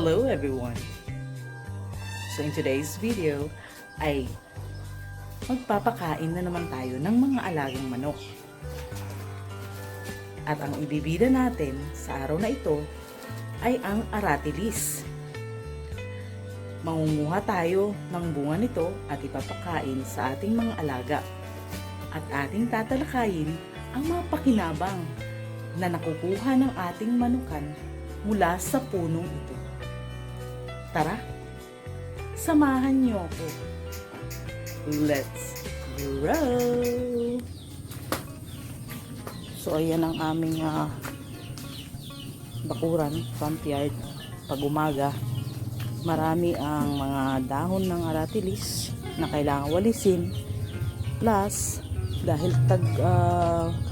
Hello everyone! So in today's video ay magpapakain na naman tayo ng mga alagang manok. At ang ibibida natin sa araw na ito ay ang aratilis. Mangunguha tayo ng bunga nito at ipapakain sa ating mga alaga. At ating tatalakayin ang mga pakinabang na nakukuha ng ating manukan mula sa punong ito. Tara, samahan niyo ako. Let's grow! So ayan ang aming bakuran, front yard. Pag umaga, marami ang mga dahon ng aratilis na kailangan walisin. Plus, dahil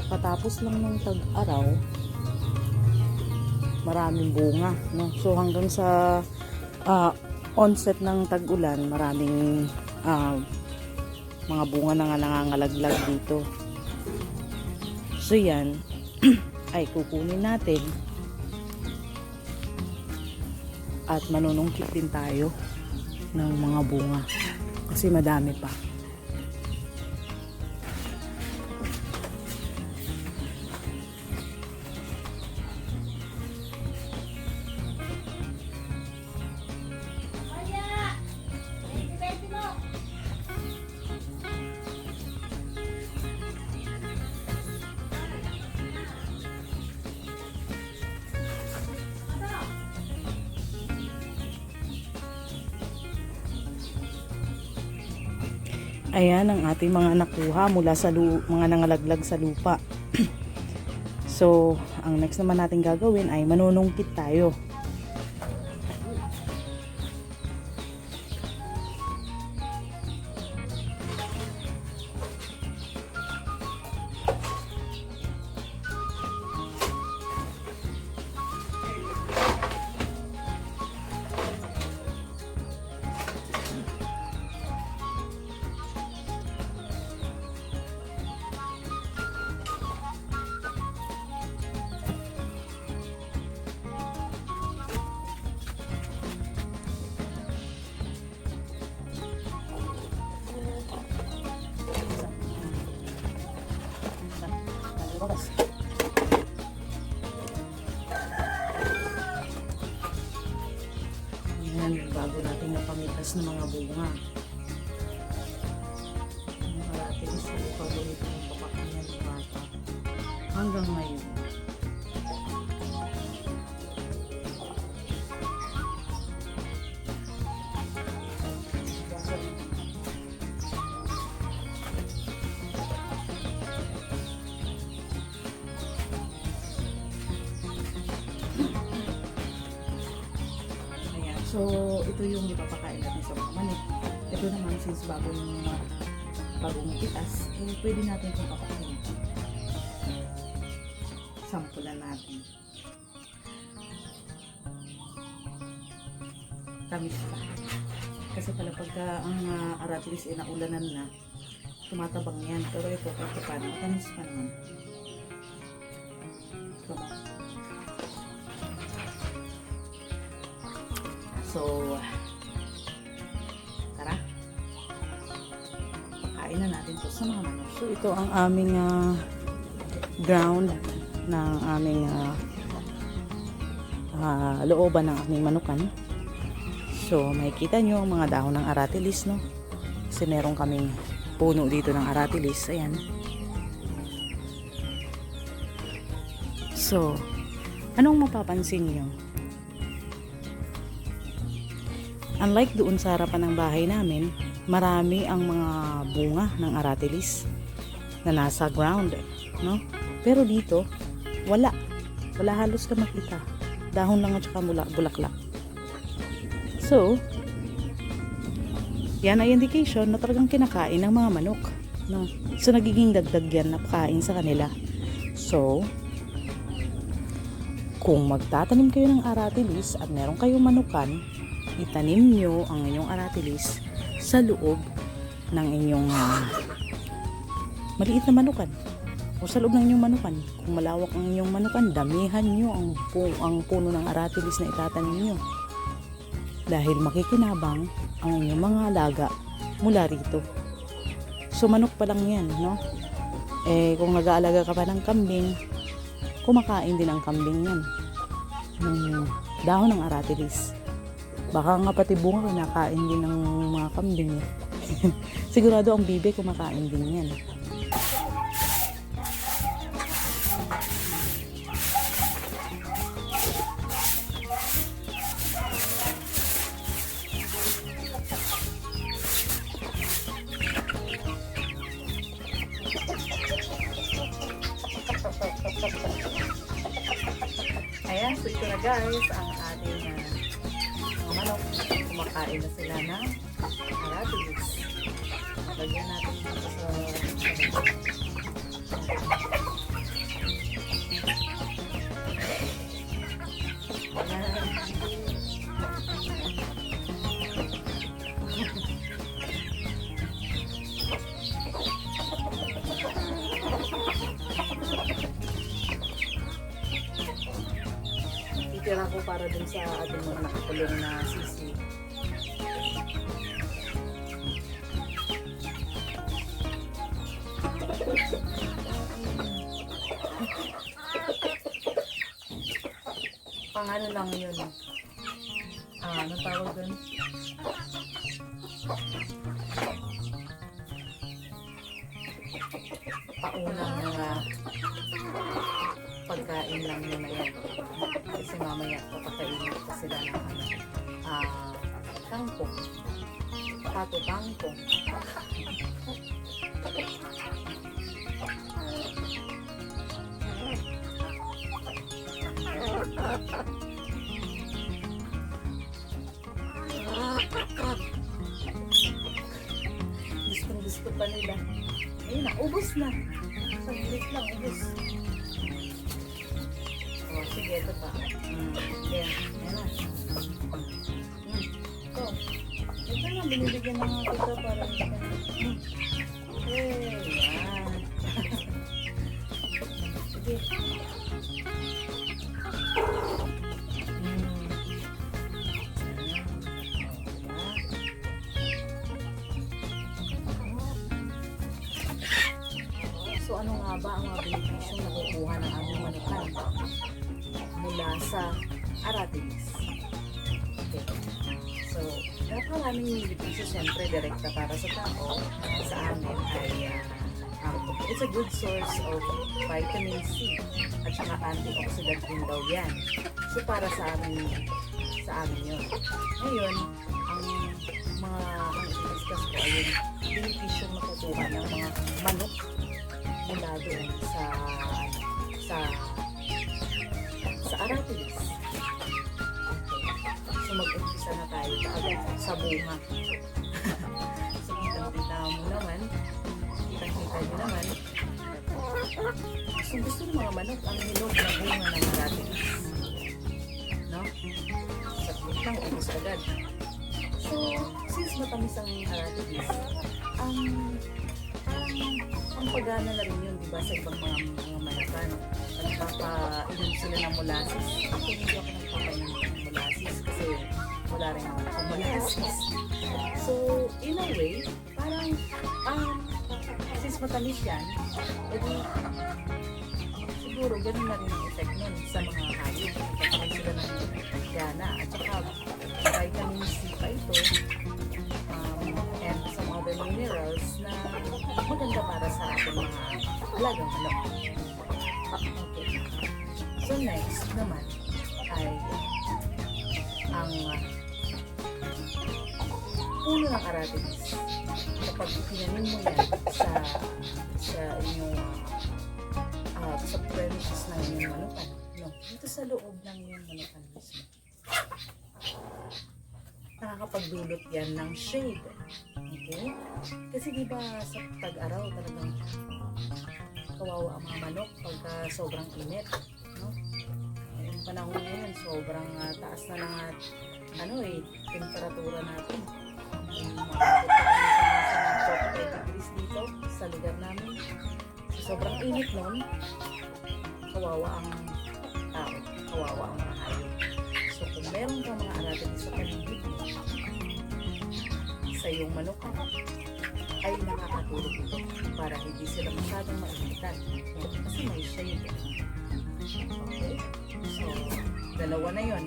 patapos lang ng tag-araw, maraming bunga, no? So hanggang sa onset ng tag-ulan, maraming mga bunga na nga nangangalaglag dito. So yan ay kukunin natin at manunungkit din tayo ng mga bunga kasi madami pa. Ayan ang ating mga nakuha mula sa mga nangalaglag sa lupa. So, ang next naman natin gagawin ay manunungkit tayo. Ayan, bago natin napamitas ng mga bunga. Ang aratilis ay paborito ng papakanya ng bata. Hanggang ngayon. So, ito yung ipapakain natin sa mga manok. Ito naman, since bagong titas, pwede natin itong papakain. Sampulan natin. Tamis pa. Kasi pala pagka ang aratilis ay naulanan na, tumatabang yan. Pero ito, kahit paano, tamis pa naman. So, tara. Pakain na natin ito sa mga manok. So, ito ang aming ground ng aming looban ng aming manukan. So, makikita nyo ang mga dahon ng aratilis, no? Kasi meron kaming puno dito ng aratilis. Ayan. So, anong mapapansin nyo? Unlike doon sa harapan ng bahay namin, marami ang mga bunga ng aratilis na nasa ground, no? Pero dito, wala halos ka makita. Dahon lang at saka bulaklak. So, yan ay indication na talagang kinakain ng mga manok, no? So, nagiging dagdag yan na pakain sa kanila. So, kung magtatanim kayo ng aratilis at meron kayong manukan, itanim nyo ang inyong aratilis sa loob ng inyong maliit na manukan o sa loob ng inyong manukan. Kung malawak ang inyong manukan, damihan nyo ang puno ng aratilis na itatanim nyo. dahil makikinabang ang inyong mga alaga mula rito. So manok pa lang yan, no? Kung nag-aalaga ka pa ng kambing, kumakain din ang kambing yan ng dahon ng aratilis. Baka nga pati bunga kinakain din ng mga kambing. Sigurado ang bibe kumakain din yan. Ayan, so ito na guys ang ating mga manok. Kumakain na sila ng aratilis. Lagyan natin dito sa titira ko para dun sa ating mga nakakulong na sisi. Pang ano lang yun. Ano tawag dun? Paunang mga pagkain lang muna yan. Kasi mamaya papakainin pa sila ng kangkong. Pato kangkong. Gusto pa nila. Ayun na, ubos na. Saglit lang, ubos. Sige, ito pa. Yan, yan na. Ito na, binibigyan na nga kita para yan. Sige. So ano nga ba ang mga benefisyong nakukuha ng aming manukan mula sa aratilis? Okay. So, napakaraming benepisyo siyempre direkta para sa tao. Sa amin ay it's a good source of vitamin C at saka antioxidant din daw yan. So para sa amin yun. Ngayon, ang i-discuss ko ay yung benefisyong nakukuha ng mga manok mula doon sa aratilis. So mag-umpisa na tayo agad sa bunga. So kitang-kita mo naman, kitang-kita nyo naman, gusto ng mga manok ang hinog na bunga ng aratilis. No? Saglit lang, ubos agad. So, since matamis ang aratilis, ang pagana na rin yun, diba, sa ibang mga manukan. Nagpapainom sila ng molasses. Ako hindi ako nagpapainom ng molasses kasi wala rin naman akong molasses. So, in a way, parang, since matamis yan, edi, siguro ganun na rin ang effect nun sa mga hayop. Nagpapainom sila ng gana. At saka, vitamin C pa ito. And some other minerals na maganda para sa ating mga alagang manok. Okay. So next naman ay ang puno ng aratilis. Kapag itinanim mo yan sa inyong sa premises ng inyong manukan, no, dito sa loob ng inyong manukan mismo, nakakapagdulot yan ng shade. Okay? Kasi diba sa tag-araw talagang kawawa ang mga manok pagka sobrang init. No? Yung panahon ngayon, sobrang taas na ng temperatura natin. Makakapit sa 40 degrees dito sa lugar namin. So, sobrang init nun, kawawa ang tao, kawawa ang mga hayop. So, kung kung meron kang mga aratilis sa paligid mo, sa iyong manok ay nakakatulong ito para hindi sila masyadong mainitan. Kasi may shade. Okay? So, dalawa na yon.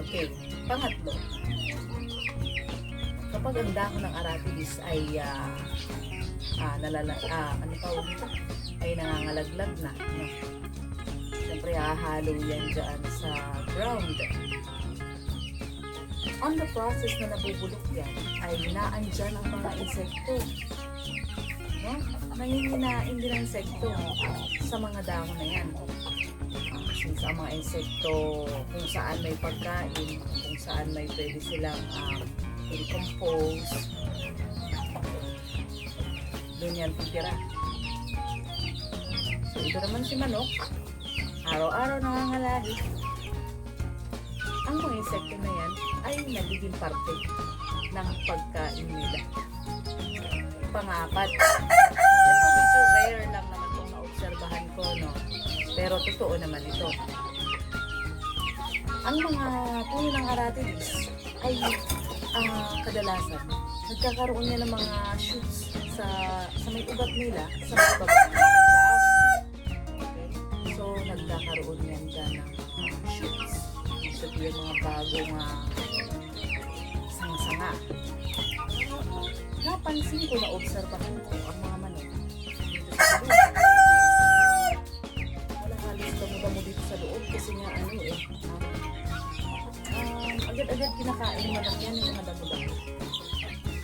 Okay, pangatlo. Kapag ang dahon ng aratilis ay ay nangangalaglag na. No? Siyempre, hahalo yan dyan sa ground. On the process na nabubulok yan, ay naandyan ang mga insekto. No? Nanginginain din ang insekto sa mga dahon na yan. Since ang mga insekto, kung saan may pagkain, kung saan may pwede silang i-compose, doon yan titira. So, ito naman si manok, araw-araw nangangalahi. Ang mga insekto na yan ay nagiging parte ng pagkain nila. Pangapat. Ito medyo rare lang naman kung naobserbahan ko, no? Pero totoo naman ito. Ang mga puno ng aratilis ay kadalasan nagkakaroon niya ng mga shoots sa may ugat nila, sa may baba. Okay? So, nagkakaroon yan dyan ng shoots. So, yung mga bagong sanga-sanga. Napansin ko, na-obserbahan ko ang mga manok dito sa loob. Wala halos damo-damo dito sa loob kasi nga agad-agad kinakain ng manok yan yung mga damo-damo.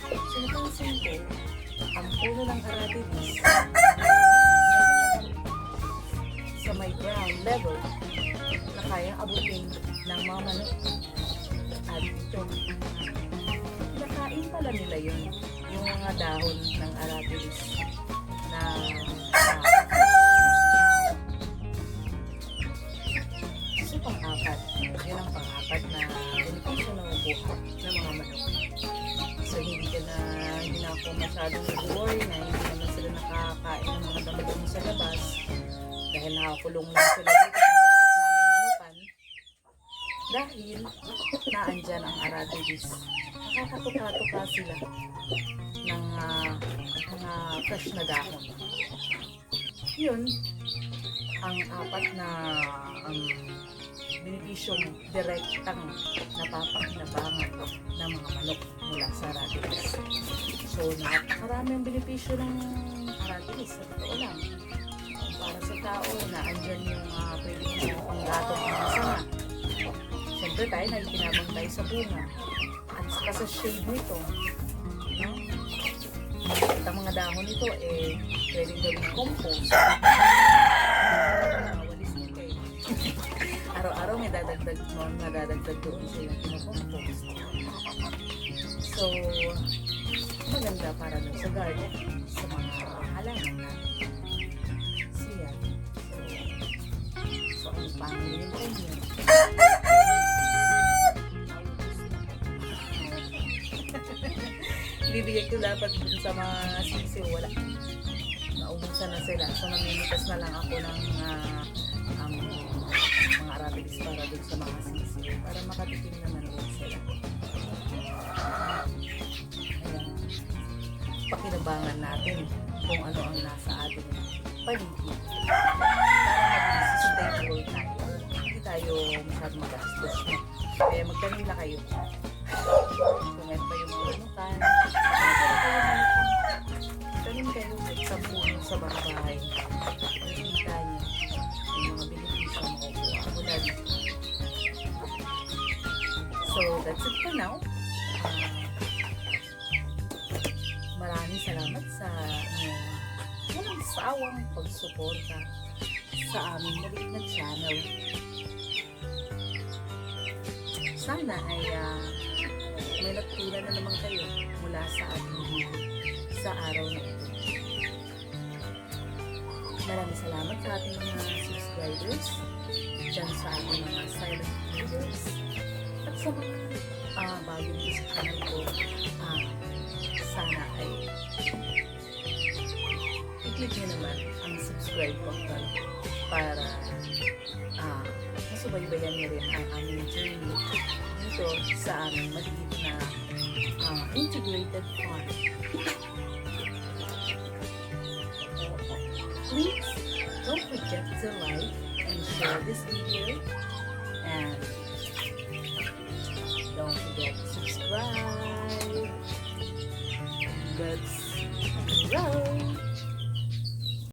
So, napansin ko, ang puno ng aratilis sa may ground level na kayang abutin ng mga manok. At ito, kinakain pala nila yun, yung mga dahon ng aratilis na so pang-apat, yun ang pang-apat na benepisyo na mabuha ng mga manok. So hindi ka na masyadong nag-worry na hindi naman sila nakakain ng mga damo-damo sa labas dahil nakakulong lang sila dito sa maliit naming manukan dahil naandyan ang aratilis. Nakakatuka-tuka sila ng mga fresh na dahon. Yun ang apat na benepisyong direktang napapakinabangan ng mga manok mula sa aratilis. So, napakarami ang benepisyo ng aratilis. Sa totoo lang. Para sa tao, naandyan yung pwedeng panggatong ng sanga. Siyempre tayo, nakikinabang tayo sa bunga. At saka sa shade nito. No? At ang mga dahon nito, pwedeng gawing compost. Walis nito araw-araw may nadadagdag doon sa yung pinakompost. So, maganda para dun sa garden, sa mga halaman natin. Siya. So ang pangilin ko niya. Ibibigay ko dapat dun sa mga sisiw. Wala. Naubusan na sila. So namimitas na lang ako ng mga aratilis para dun sa mga sisiw. Para makatikim naman din sila. Pakinabangan natin kung ano ang nasa ating paligid para maging sustainable tayo. Hindi tayo masyadong magastos. Kaya magtanim na kayo. Kung meron kayo mga manukan, tanim kayo at sa puno sa bahay. Nakikita niyo yung mga benepisyo makukuha mula dito. So, that's it for now. Maraming salamat sa inyong walang sawang pagsuporta sa aming maliit na channel. Sana ay may natutunan na naman kayo mula sa ating video sa araw na ito. Maraming salamat sa ating mga subscribers dyan sa ating mga silent viewers at sa mga bagong sa channel ko. Sana ay i-click nyo naman ang subscribe button para masubaybayan niyo rin ang aming journey dito sa aming maliit na integrated farm. Please don't forget to like and share this video, and